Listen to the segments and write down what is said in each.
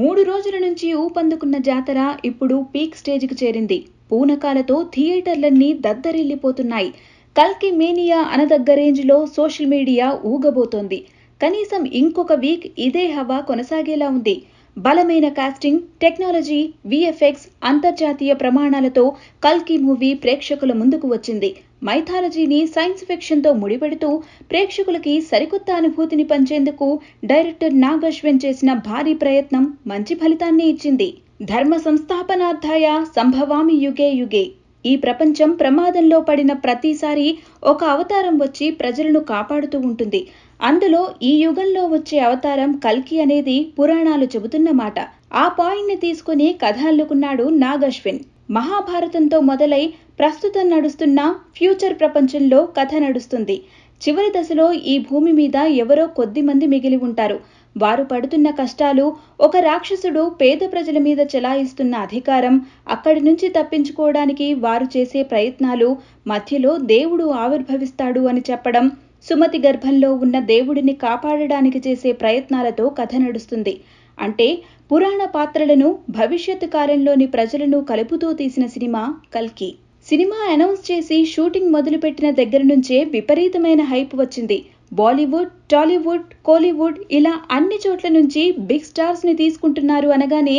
3 రోజుల నుంచి ఊపందుకున్న జాతర ఇప్పుడు పీక్ స్టేజ్కి చేరింది. పూనకాలతో థియేటర్లన్నీ దద్దరిల్లిపోతున్నాయి. కల్కి మేనియా అనదగ్గ రేంజ్లో సోషల్ మీడియా ఊగబోతోంది. కనీసం ఇంకొక వీక్ ఇదే హవా కొనసాగేలా ఉంది. బలమైన కాస్టింగ్, టెక్నాలజీ, విఎఫ్ఎక్స్, అంతర్జాతీయ ప్రమాణాలతో కల్కి మూవీ ప్రేక్షకుల ముందుకు వచ్చింది. మైథాలజీని సైన్స్ ఫిక్షన్తో ముడిపెడుతూ ప్రేక్షకులకి సరికొత్త అనుభూతిని పంచేందుకు డైరెక్టర్ నాగ్ అశ్విన్ చేసిన భారీ ప్రయత్నం మంచి ఫలితాన్ని ఇచ్చింది. ధర్మ సంస్థాపనార్థాయ సంభవామి యుగే యుగే. ఈ ప్రపంచం ప్రమాదంలో పడిన ప్రతిసారి ఒక అవతారం వచ్చి ప్రజలను కాపాడుతూ ఉంటుంది. అందులో ఈ యుగంలో వచ్చే అవతారం కల్కి అనేది పురాణాలు చెబుతున్న మాట. ఆ పాయింట్ని తీసుకుని కథ అల్లుకున్నాడు నాగ్ అశ్విన్. మహాభారతంతో మొదలై ప్రస్తుతం నడుస్తున్న ఫ్యూచర్ ప్రపంచంలో కథ నడుస్తుంది. చివరి దశలో ఈ భూమి మీద ఎవరో కొద్దిమంది మిగిలి ఉంటారు. వారు పడుతున్న కష్టాలు, ఒక రాక్షసుడు పేద ప్రజల మీద చెలాయిస్తున్న అధికారం, అక్కడి నుంచి తప్పించుకోవడానికి వారు చేసే ప్రయత్నాలు, మధ్యలో దేవుడు ఆవిర్భవిస్తాడు అని చెప్పడం, సుమతి గర్భంలో ఉన్న దేవుడిని కాపాడడానికి చేసే ప్రయత్నాలతో కథ నడుస్తుంది. అంటే పురాణ పాత్రలను భవిష్యత్తు కాలంలోని ప్రజలను కలుపుతూ తీసిన సినిమా కల్కి. సినిమా అనౌన్స్ చేసి షూటింగ్ మొదలుపెట్టిన దగ్గర నుంచే విపరీతమైన హైప్ వచ్చింది. బాలీవుడ్, టాలీవుడ్, కోలీవుడ్ ఇలా అన్ని చోట్ల నుంచి బిగ్ స్టార్స్ ని తీసుకుంటున్నారు అనగానే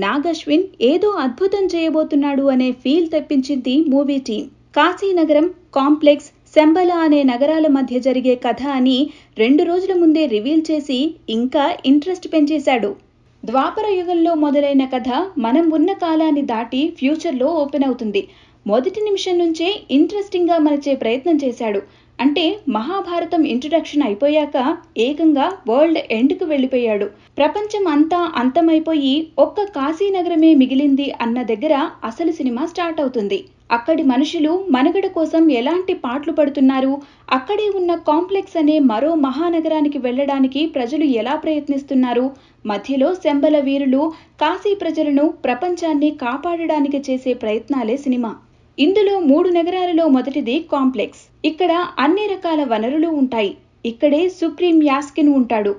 నాగ్ అశ్విన్ ఏదో అద్భుతం చేయబోతున్నాడు అనే ఫీల్ తెప్పించింది మూవీ టీం. కాశీనగరం, కాంప్లెక్స్, శంబల అనే నగరాల మధ్య జరిగే కథ అని 2 రోజుల ముందే రివీల్ చేసి ఇంకా ఇంట్రెస్ట్ పెంచేశాడు. ద్వాపర యుగంలో మొదలైన కథ మనం ఉన్న కాలాన్ని దాటి ఫ్యూచర్లో ఓపెన్ అవుతుంది. మొదటి నిమిషం నుంచే ఇంట్రెస్టింగ్గా మలిచే ప్రయత్నం చేశాడు. అంటే మహాభారతం ఇంట్రడక్షన్ అయిపోయాక ఏకంగా వరల్డ్ ఎండ్కు వెళ్ళిపోయాడు. ప్రపంచం అంతా అంతమైపోయి ఒక్క కాశీనగరమే మిగిలింది అన్న దగ్గర అసలు సినిమా స్టార్ట్ అవుతుంది. అక్కడి మనుషులు మనుగడ కోసం ఎలాంటి పాట్లు పడుతున్నారు, అక్కడే ఉన్న కాంప్లెక్స్ అనే మరో మహానగరానికి వెళ్ళడానికి ప్రజలు ఎలా ప్రయత్నిస్తున్నారు, మధ్యలో శంబల వీరులు కాశీ ప్రజలను, ప్రపంచాన్ని కాపాడడానికి చేసే ప్రయత్నాలే సినిమా. ఇందులో 3 నగరాలలో మొదటిది కాంప్లెక్స్. ఇక్కడ అన్ని రకాల వనరులు ఉంటాయి. ఇక్కడే సుప్రీం యాస్కిన్ ఉంటాడు.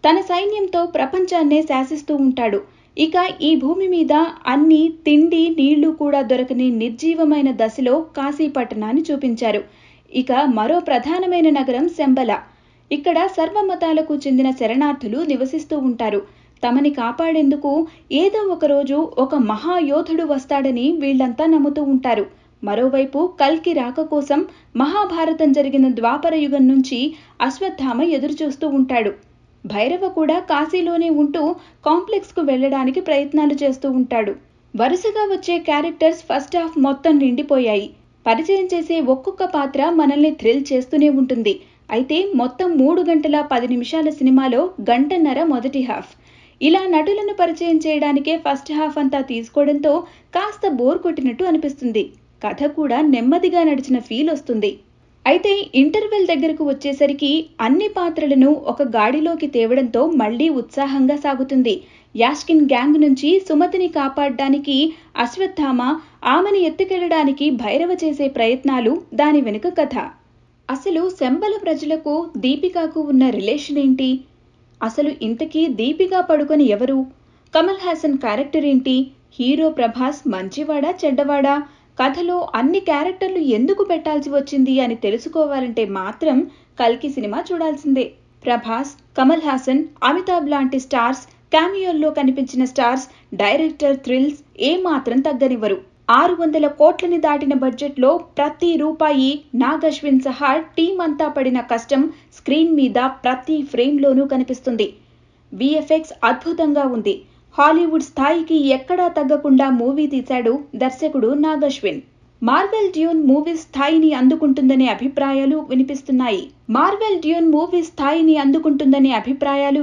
తన సైన్యంతో ప్రపంచాన్నే శాసిస్తూ ఉంటాడు. ఇక ఈ భూమి మీద అన్ని తిండి, నీళ్లు కూడా దొరకని నిర్జీవమైన దశలో కాశీ పట్టణాన్ని చూపించారు. ఇక మరో ప్రధానమైన నగరం శంబల. ఇక్కడ సర్వమతాలకు చెందిన శరణార్థులు నివసిస్తూ ఉంటారు. తమని కాపాడేందుకు ఏదో ఒక రోజు ఒక మహాయోధుడు వస్తాడని వీళ్లంతా నమ్ముతూ ఉంటారు. మరోవైపు కల్కి రాక కోసం మహాభారతం జరిగిన ద్వాపర యుగం నుంచి అశ్వత్థామ ఎదురుచూస్తూ ఉంటాడు. భైరవ కూడా కాశీలోనే ఉంటూ కాంప్లెక్స్కు వెళ్ళడానికి ప్రయత్నాలు చేస్తూ ఉంటాడు. వరుసగా వచ్చే క్యారెక్టర్స్ ఫస్ట్ హాఫ్ మొత్తం నిండిపోయాయి. పరిచయం చేసే ఒక్కొక్క పాత్ర మనల్ని థ్రిల్ చేస్తూనే ఉంటుంది. అయితే మొత్తం 3 గంటల 10 నిమిషాల సినిమాలో 1.5 గంట మొదటి హాఫ్. ఇలా నటులను పరిచయం చేయడానికే ఫస్ట్ హాఫ్ అంతా తీసుకోవడంతో కాస్త బోర్ కొట్టినట్టు అనిపిస్తుంది. కథ కూడా నెమ్మదిగా నడిచిన ఫీల్ వస్తుంది. అయితే ఇంటర్వెల్ దగ్గరకు వచ్చేసరికి అన్ని పాత్రలను ఒక గాడిలోకి తేవడంతో మళ్లీ ఉత్సాహంగా సాగుతుంది. యాస్కిన్ గ్యాంగ్ నుంచి సుమతిని కాపాడడానికి అశ్వత్థామ, ఆమెను ఎత్తుకెళ్లడానికి భైరవ చేసే ప్రయత్నాలు, దాని వెనుక కథ. అసలు శంబల ప్రజలకు దీపికాకు ఉన్న రిలేషన్ ఏంటి? అసలు ఇంతకీ దీపికా పడుకొని ఎవరు? కమల్ హాసన్ క్యారెక్టర్ ఏంటి? హీరో ప్రభాస్ మంచివాడా చెడ్డవాడా? కథలో అన్ని క్యారెక్టర్లు ఎందుకు పెట్టాల్సి వచ్చింది అని తెలుసుకోవాలంటే మాత్రం కల్కి సినిమా చూడాల్సిందే. ప్రభాస్, కమల్ హాసన్, అమితాబ్ లాంటి స్టార్స్, క్యామియోల్లో కనిపించిన స్టార్స్, డైరెక్టర్ థ్రిల్స్ ఏమాత్రం తగ్గనివ్వరు. 600 కోట్లని దాటిన బడ్జెట్లో ప్రతి రూపాయి నాగ్ అశ్విన్ సహా టీం అంతా పడిన కష్టం స్క్రీన్ మీద ప్రతి ఫ్రేమ్లోనూ కనిపిస్తుంది. విఎఫ్ఎక్స్ అద్భుతంగా ఉంది. హాలీవుడ్ స్థాయికి ఎక్కడా తగ్గకుండా మూవీ తీశాడు దర్శకుడు Nag Ashwin. Marvel Dune movie స్థాయిని అందుకుంటుందనే అభిప్రాయాలు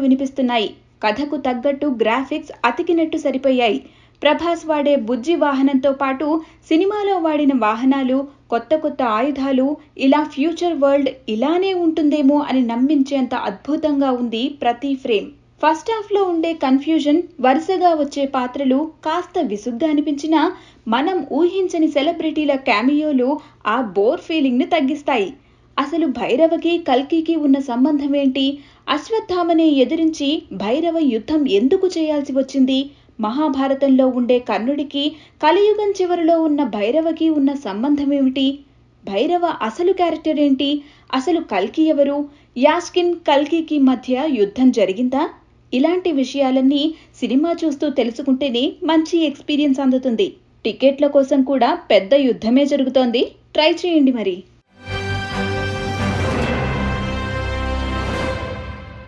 వినిపిస్తున్నాయి. కథకు తగ్గట్టు గ్రాఫిక్స్ అతికినట్టు సరిపోయాయి. ప్రభాస్ వాడే బుజ్జి వాహనంతో పాటు సినిమాలో వాడిన వాహనాలు, కొత్త కొత్త ఆయుధాలు, ఇలా ఫ్యూచర్ వరల్డ్ ఇలానే ఉంటుందేమో అని నమ్మించేంత అద్భుతంగా ఉంది ప్రతి ఫ్రేమ్. ఫస్ట్ హాఫ్ లో ఉండే కన్ఫ్యూజన్, వరుసగా వచ్చే పాత్రలు కాస్త విసుగ్గా అనిపించినా మనం ఊహించని సెలబ్రిటీల క్యామియోలు ఆ బోర్ ఫీలింగ్ ని తగ్గిస్తాయి. అసలు భైరవకి కల్కికి ఉన్న సంబంధం ఏంటి? అశ్వత్థామని ఎదిరించి భైరవ యుద్ధం ఎందుకు చేయాల్సి వచ్చింది? మహాభారతంలో ఉండే కర్ణుడికి కలియుగం చివరిలో ఉన్న భైరవకి ఉన్న సంబంధం ఏమిటి? భైరవ అసలు క్యారెక్టర్ ఏంటి? అసలు కల్కి ఎవరు? యాస్కిన్ కల్కికి మధ్య యుద్ధం జరిగిందా? ఇలాంటి విషయాలన్నీ సినిమా చూస్తూ తెలుసుకుంటేనే మంచి ఎక్స్పీరియన్స్ అందుతుంది. టికెట్ల కోసం కూడా పెద్ద యుద్ధమే జరుగుతోంది. ట్రై చేయండి మరి.